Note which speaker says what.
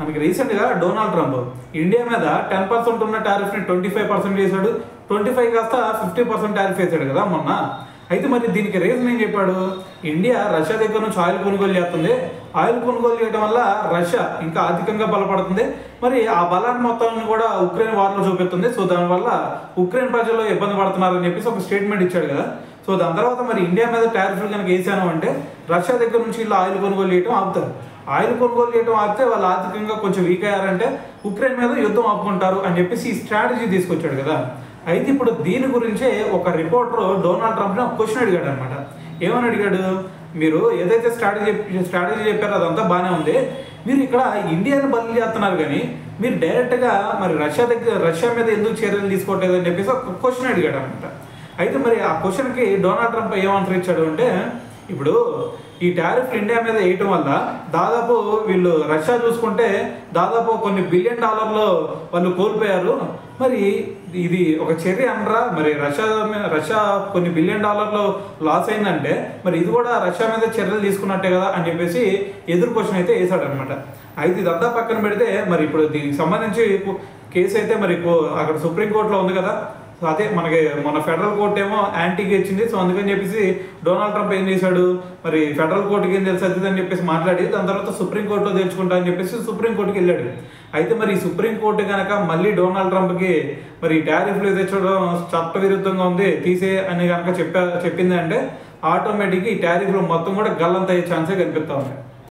Speaker 1: మనకి రీసెంట్గా Donald Trump India మీద 10% ఉన్న టారిఫ్ని 25% చేశాడు. 25 కాస్త 50% టారిఫ్ వేసాడు కదా మొన్న. అయితే మరి దీనికి రీజన్ ఏం చెప్పాడు? ఇండియా రష్యా దగ్గర నుంచి ఆయిల్ కొనుగోలు చేస్తుంది. ఆయిల్ కొనుగోలు చేయడం వల్ల రష్యా ఇంకా ఆర్థికంగా బలపడుతుంది. మరి ఆ బలాన్ని మొత్తాన్ని కూడా ఉక్రెయిన్ వార్లో చూపిస్తుంది. సో దానివల్ల ఉక్రెయిన్ ప్రజలు ఇబ్బంది పడుతున్నారని చెప్పేసి ఒక స్టేట్మెంట్ ఇచ్చాడు కదా. సో దాని తర్వాత మరి ఇండియా మీద టారిఫ్లు కనుక వేసాను అంటే రష్యా దగ్గర నుంచి ఇలా ఆయిల్ కొనుగోలు చేయడం ఆపుతారు. ఆయిల్ కొనుగోలు చేయడం ఆపితే వాళ్ళు ఆర్థికంగా కొంచెం వీక్ అయ్యారంటే ఉక్రెయిన్ మీద యుద్ధం ఆపుకుంటారు అని చెప్పేసి ఈ స్ట్రాటజీ తీసుకొచ్చాడు కదా. అయితే ఇప్పుడు దీని గురించే ఒక రిపోర్టర్ డొనాల్డ్ ట్రంప్ని ఒక క్వశ్చన్ అడిగాడు అనమాట. ఏమని అడిగాడు? మీరు ఏదైతే స్ట్రాటజీ చెప్పారో అదంతా బాగానే ఉంది, మీరు ఇక్కడ ఇండియాని బదిలీ చేస్తున్నారు కానీ మీరు డైరెక్ట్గా మరి రష్యా మీద ఎందుకు చర్యలు తీసుకోవట్లేదు అని చెప్పేసి ఒక క్వశ్చన్ అడిగాడు అనమాట. అయితే మరి ఆ క్వశ్చన్కి డొనాల్డ్ ట్రంప్ ఏమాన్సర్ ఇచ్చాడు అంటే, ఇప్పుడు ఈ టారిఫ్ ఇండియా మీద వేయటం వల్ల దాదాపు వీళ్ళు రష్యా చూసుకుంటే దాదాపు కొన్ని $1 బిలియన్ వాళ్ళు కోల్పోయారు. మరి ఇది ఒక చర్య అనరా? మరి రష్యా కొన్ని $1 బిలియన్ లాస్ అయిందంటే మరి ఇది కూడా రష్యా మీద చర్యలు తీసుకున్నట్టే కదా అని చెప్పేసి ఎదురు క్వశ్చన్ అయితే వేసాడు అనమాట. అయితే ఇదంతా పక్కన పెడితే మరి ఇప్పుడు దీనికి సంబంధించి కేసు అయితే మరి అక్కడ సుప్రీంకోర్టులో ఉంది కదా. సో అదే మనకి మన ఫెడరల్ కోర్టు ఏమో యాంటీగా ఇచ్చింది. సో అందుకని చెప్పేసి డొనాల్డ్ ట్రంప్ ఏం చేశాడు, మరి ఫెడరల్ కోర్టుకి ఏం తెలుసు అది అని చెప్పేసి మాట్లాడి దాని తర్వాత సుప్రీంకోర్టులో తెలుసుకుంటా అని చెప్పేసి సుప్రీంకోర్టుకి వెళ్ళాడు. అయితే మరి ఈ సుప్రీంకోర్టు కనుక మళ్ళీ డొనాల్డ్ ట్రంప్కి మరి టారిఫ్లు తెచ్చడం చట్టవిరుద్ధంగా ఉంది తీసే అని కనుక చెప్పింది అంటే ఆటోమేటిక్గా ఈ టారిఫ్లు మొత్తం కూడా గల్లంత అయ్యే ఛాన్సే కనిపిస్తూ ఉంది.